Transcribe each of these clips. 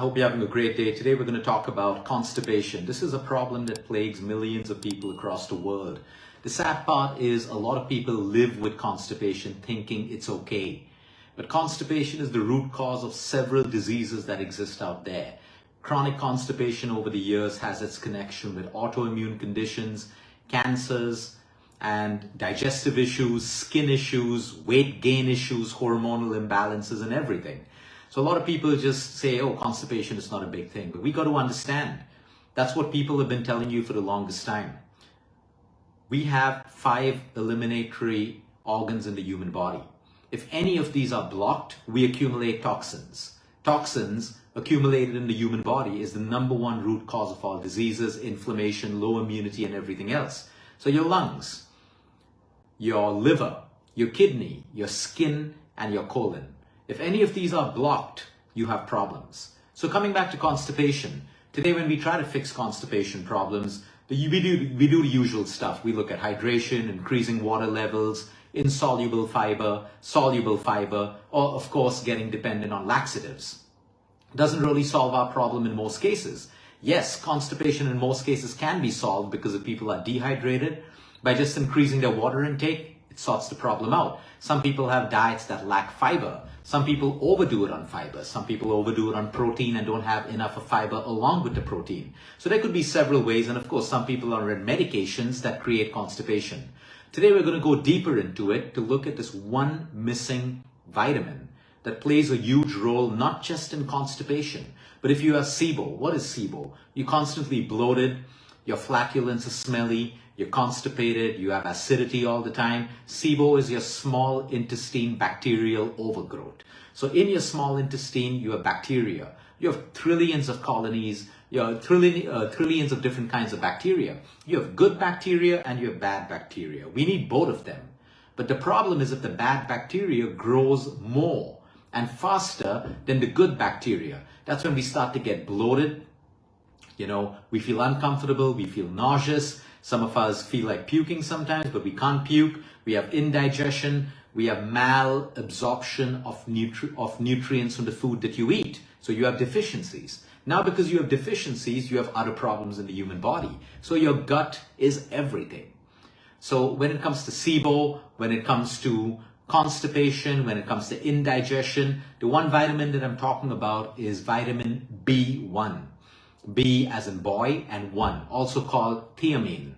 hope you're having a great day. Today we're going to talk about constipation. This is a problem that plagues millions of people across the world. The sad part is a lot of people live with constipation thinking it's okay. But constipation is the root cause of several diseases that exist out there. Chronic constipation over the years has its connection with autoimmune conditions, cancers, and digestive issues, skin issues, weight gain issues, hormonal imbalances, and everything. So a lot of people just say, oh, constipation is not a big thing. But we got to understand, that's what people have been telling you for the longest time. We have 5 eliminatory organs in the human body. If any of these are blocked, we accumulate toxins. Toxins accumulated in the human body is the #1 root cause of all diseases, inflammation, low immunity, and everything else. So your lungs, your liver, your kidney, your skin, and your colon. If any of these are blocked, you have problems. So coming back to constipation, today when we try to fix constipation problems, we do the usual stuff. We look at hydration, increasing water levels, insoluble fiber, soluble fiber, or of course getting dependent on laxatives. Doesn't really solve our problem in most cases. Yes, constipation in most cases can be solved because if people are dehydrated, by just increasing their water intake, it sorts the problem out. Some people have diets that lack fiber. Some people overdo it on fiber. Some people overdo it on protein and don't have enough of fiber along with the protein. So there could be several ways. And of course, some people are on medications that create constipation. Today, we're going to go deeper into it to look at this one missing vitamin that plays a huge role, not just in constipation, but if you have SIBO. What is SIBO? You're constantly bloated, your flatulence is smelly, you're constipated, you have acidity all the time. SIBO is your small intestine bacterial overgrowth. So in your small intestine, you have bacteria. You have trillions of colonies, you have trillions of different kinds of bacteria. You have good bacteria and you have bad bacteria. We need both of them. But the problem is if the bad bacteria grows more and faster than the good bacteria, that's when we start to get bloated. We feel uncomfortable, we feel nauseous. Some of us feel like puking sometimes, but we can't puke. We have indigestion. We have malabsorption of nutrients from the food that you eat. So you have deficiencies. Now, because you have deficiencies, you have other problems in the human body. So your gut is everything. So when it comes to SIBO, when it comes to constipation, when it comes to indigestion, the one vitamin that I'm talking about is vitamin B1. B as in boy and 1, also called thiamine.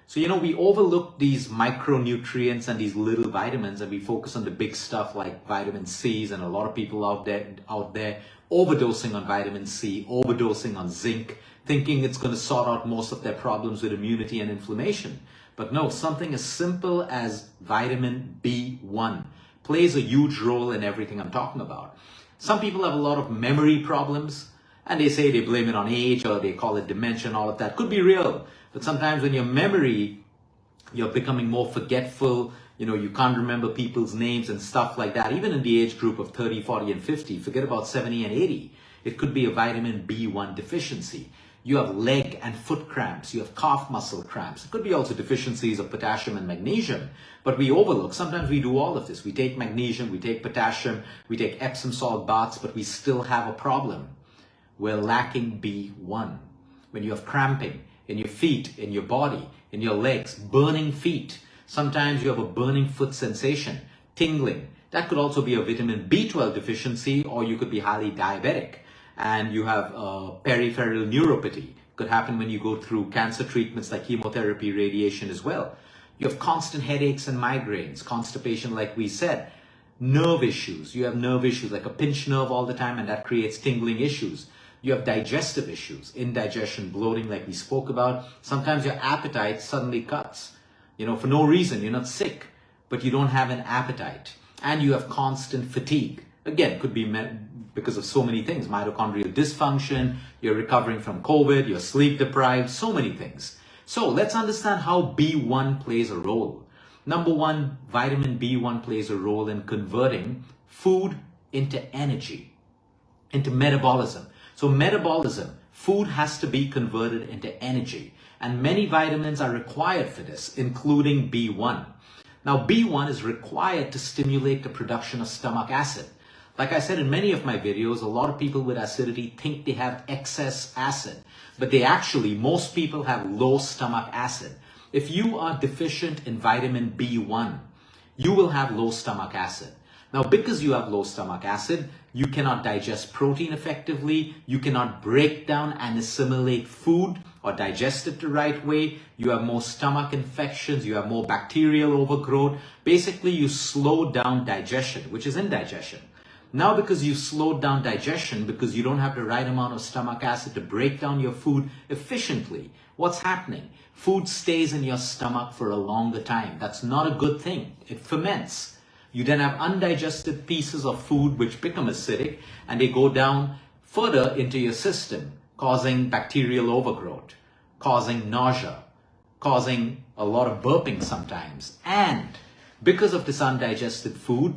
So, we overlook these micronutrients and these little vitamins and we focus on the big stuff like vitamin C's, and a lot of people out there overdosing on vitamin C, overdosing on zinc, thinking it's going to sort out most of their problems with immunity and inflammation. But no, something as simple as vitamin B1 plays a huge role in everything I'm talking about. Some people have a lot of memory problems, and they say they blame it on age or they call it dementia and all of that. Could be real. But sometimes when your memory, you're becoming more forgetful, you can't remember people's names and stuff like that. Even in the age group of 30, 40, and 50, forget about 70 and 80. It could be a vitamin B1 deficiency. You have leg and foot cramps. You have calf muscle cramps. It could be also deficiencies of potassium and magnesium. But we overlook. Sometimes we do all of this. We take magnesium, we take potassium, we take Epsom salt baths, but we still have a problem. We're lacking B1. When you have cramping in your feet, in your body, in your legs, burning feet, sometimes you have a burning foot sensation, tingling. That could also be a vitamin B12 deficiency, or you could be highly diabetic and you have peripheral neuropathy. Could happen when you go through cancer treatments like chemotherapy, radiation as well. You have constant headaches and migraines, constipation like we said, nerve issues. You have nerve issues like a pinched nerve all the time, and that creates tingling issues. You have digestive issues, indigestion, bloating like we spoke about. Sometimes your appetite suddenly cuts. For no reason. You're not sick, but you don't have an appetite. And you have constant fatigue. Again, could be because of so many things. Mitochondrial dysfunction, you're recovering from COVID, you're sleep deprived, so many things. So let's understand how B1 plays a role. #1, vitamin B1 plays a role in converting food into energy, into metabolism. So metabolism, food has to be converted into energy, and many vitamins are required for this, including B1. Now, B1 is required to stimulate the production of stomach acid. Like I said in many of my videos, a lot of people with acidity think they have excess acid, but most people have low stomach acid. If you are deficient in vitamin B1, you will have low stomach acid. Now, because you have low stomach acid, you cannot digest protein effectively, you cannot break down and assimilate food or digest it the right way, you have more stomach infections, you have more bacterial overgrowth. Basically, you slow down digestion, which is indigestion. Now, because you slowed down digestion, because you don't have the right amount of stomach acid to break down your food efficiently, what's happening? Food stays in your stomach for a longer time. That's not a good thing. It ferments. You then have undigested pieces of food which become acidic, and they go down further into your system, causing bacterial overgrowth, causing nausea, causing a lot of burping sometimes. And because of this undigested food,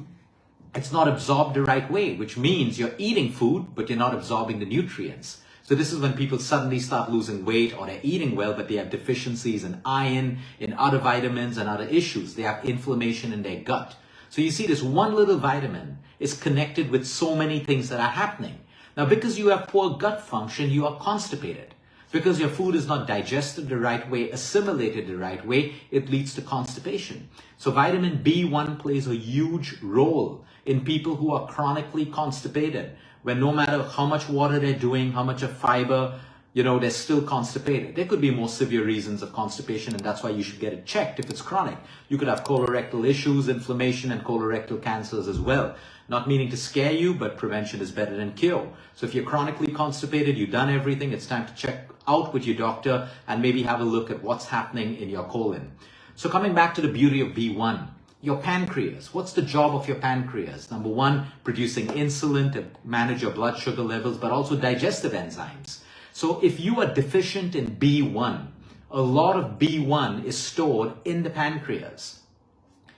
it's not absorbed the right way, which means you're eating food, but you're not absorbing the nutrients. So this is when people suddenly start losing weight, or they're eating well, but they have deficiencies in iron, in other vitamins and other issues. They have inflammation in their gut. So you see, this one little vitamin is connected with so many things that are happening. Now, because you have poor gut function, you are constipated. Because your food is not digested the right way, assimilated the right way, it leads to constipation. So vitamin B1 plays a huge role in people who are chronically constipated, where no matter how much water they're doing, how much of fiber, they're still constipated. There could be more severe reasons of constipation, and that's why you should get it checked if it's chronic. You could have colorectal issues, inflammation, and colorectal cancers as well. Not meaning to scare you, but prevention is better than cure. So if you're chronically constipated, you've done everything, it's time to check out with your doctor and maybe have a look at what's happening in your colon. So coming back to the beauty of B1, your pancreas. What's the job of your pancreas? Number one, producing insulin to manage your blood sugar levels, but also digestive enzymes. So if you are deficient in B1, a lot of B1 is stored in the pancreas.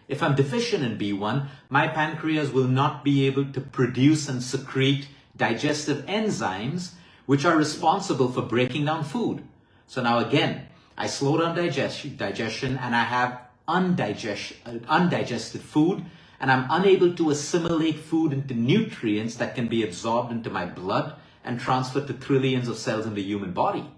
If I'm deficient in B1, my pancreas will not be able to produce and secrete digestive enzymes, which are responsible for breaking down food. So now again, I slow down digestion and I have undigested food, and I'm unable to assimilate food into nutrients that can be absorbed into my blood and transferred to trillions of cells in the human body.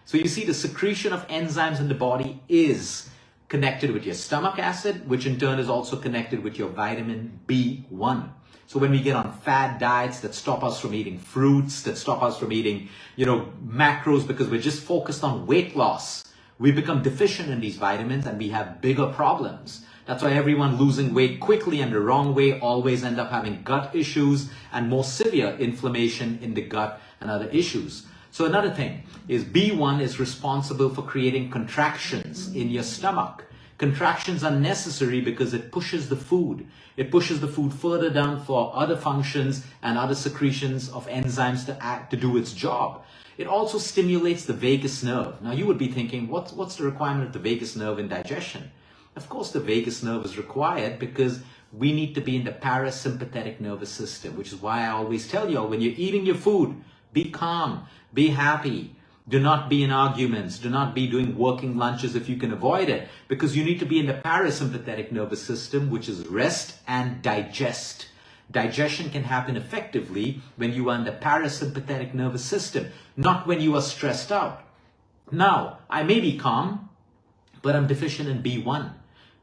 So you see, the secretion of enzymes in the body is connected with your stomach acid, which in turn is also connected with your vitamin B1. So when we get on fad diets that stop us from eating fruits, that stop us from eating, macros, because we're just focused on weight loss, we become deficient in these vitamins and we have bigger problems. That's why everyone losing weight quickly and the wrong way always end up having gut issues and more severe inflammation in the gut and other issues. So another thing is B1 is responsible for creating contractions in your stomach. Contractions are necessary because it pushes the food. It pushes the food further down for other functions and other secretions of enzymes to do its job. It also stimulates the vagus nerve. Now you would be thinking, what's the requirement of the vagus nerve in digestion? Of course, the vagus nerve is required because we need to be in the parasympathetic nervous system, which is why I always tell you all, when you're eating your food, be calm, be happy. Do not be in arguments. Do not be doing working lunches if you can avoid it, because you need to be in the parasympathetic nervous system, which is rest and digest. Digestion can happen effectively when you are in the parasympathetic nervous system, not when you are stressed out. Now, I may be calm, but I'm deficient in B1.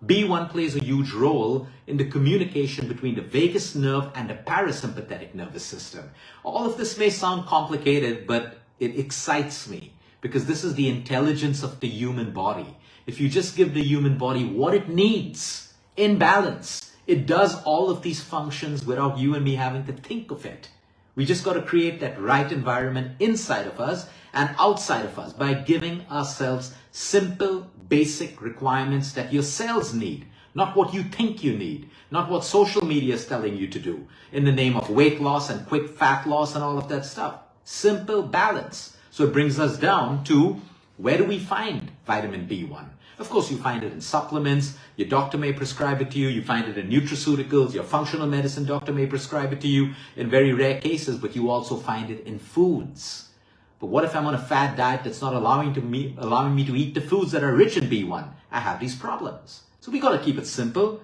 B1 plays a huge role in the communication between the vagus nerve and the parasympathetic nervous system. All of this may sound complicated, but it excites me because this is the intelligence of the human body. If you just give the human body what it needs in balance, it does all of these functions without you and me having to think of it. We just got to create that right environment inside of us and outside of us by giving ourselves simple, basic requirements that your cells need, not what you think you need, not what social media is telling you to do in the name of weight loss and quick fat loss and all of that stuff. Simple balance. So it brings us down to, where do we find vitamin B1? Of course, you find it in supplements. Your doctor may prescribe it to you. You find it in nutraceuticals. Your functional medicine doctor may prescribe it to you in very rare cases, but you also find it in foods. But what if I'm on a fad diet that's not allowing me to eat the foods that are rich in B1? I have these problems. So we got to keep it simple.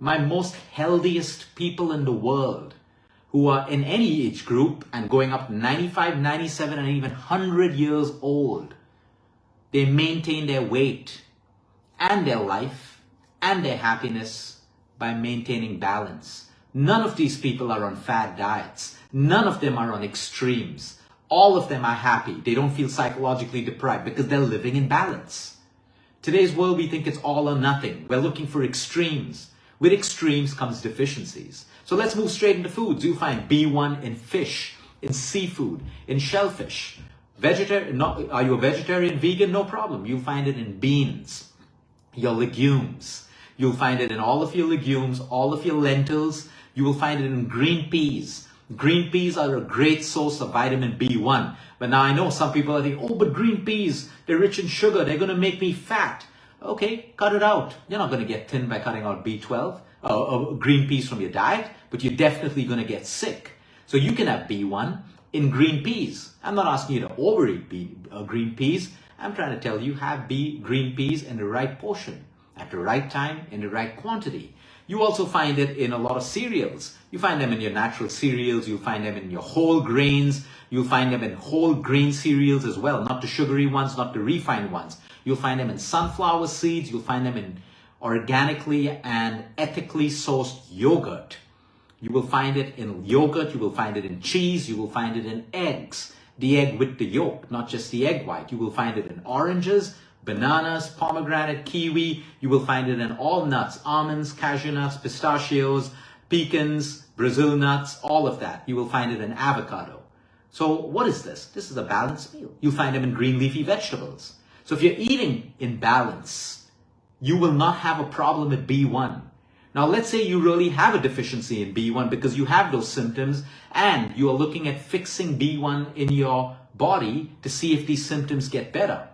My most healthiest people in the world, who are in any age group and going up to 95, 97, and even 100 years old. They maintain their weight and their life and their happiness by maintaining balance. None of these people are on fad diets. None of them are on extremes. All of them are happy. They don't feel psychologically deprived because they're living in balance. Today's world, we think it's all or nothing. We're looking for extremes. With extremes comes deficiencies. So let's move straight into foods. You find B1 in fish, in seafood, in shellfish. Are you a vegetarian, vegan? No problem. You'll find it in beans, your legumes. You'll find it in all of your legumes, all of your lentils. You will find it in green peas. Green peas are a great source of vitamin B1. But now I know some people are thinking, oh, but green peas, they're rich in sugar. They're going to make me fat. Okay, cut it out. You're not going to get thin by cutting out B12 or green peas from your diet, but you're definitely going to get sick. So you can have B1 in green peas. I'm not asking you to overeat green peas. I'm trying to tell you, have green peas in the right portion, at the right time, in the right quantity. You also find it in a lot of cereals. You find them in your natural cereals. You'll find them in your whole grains. You'll find them in whole grain cereals as well, not the sugary ones, not the refined ones. You'll find them in sunflower seeds. You'll find them in organically and ethically sourced yogurt. You will find it in yogurt. You will find it in cheese. You will find it in eggs. The egg with the yolk, not just the egg white. You will find it in oranges, bananas, pomegranate, kiwi. You will find it in all nuts, almonds, cashew nuts, pistachios, pecans, Brazil nuts, all of that. You will find it in avocado. So what is this? This is a balanced meal. You'll find them in green leafy vegetables. So if you're eating in balance, you will not have a problem with B1. Now, let's say you really have a deficiency in B1 because you have those symptoms and you are looking at fixing B1 in your body to see if these symptoms get better.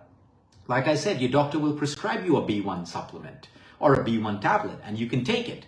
Like I said, your doctor will prescribe you a B1 supplement or a B1 tablet and you can take it.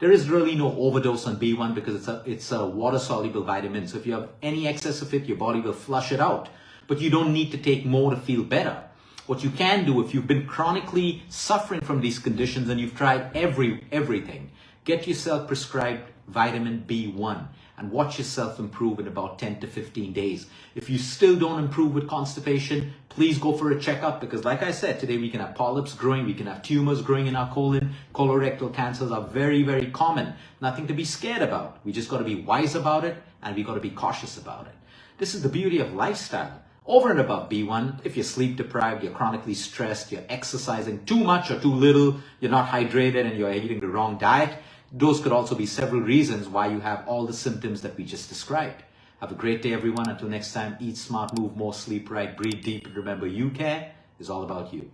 There is really no overdose on B1 because it's a water-soluble vitamin. So if you have any excess of it, your body will flush it out. But you don't need to take more to feel better. What you can do if you've been chronically suffering from these conditions and you've tried everything, get yourself prescribed vitamin B1 and watch yourself improve in about 10 to 15 days. If you still don't improve with constipation, please go for a checkup because like I said, today we can have polyps growing, we can have tumors growing in our colon. Colorectal cancers are very, very common. Nothing to be scared about. We just got to be wise about it and we got to be cautious about it. This is the beauty of lifestyle. Over and above B1, if you're sleep deprived, you're chronically stressed, you're exercising too much or too little, you're not hydrated and you're eating the wrong diet, those could also be several reasons why you have all the symptoms that we just described. Have a great day, everyone. Until next time, eat smart, move more, sleep right, breathe deep, and remember, you care is all about you.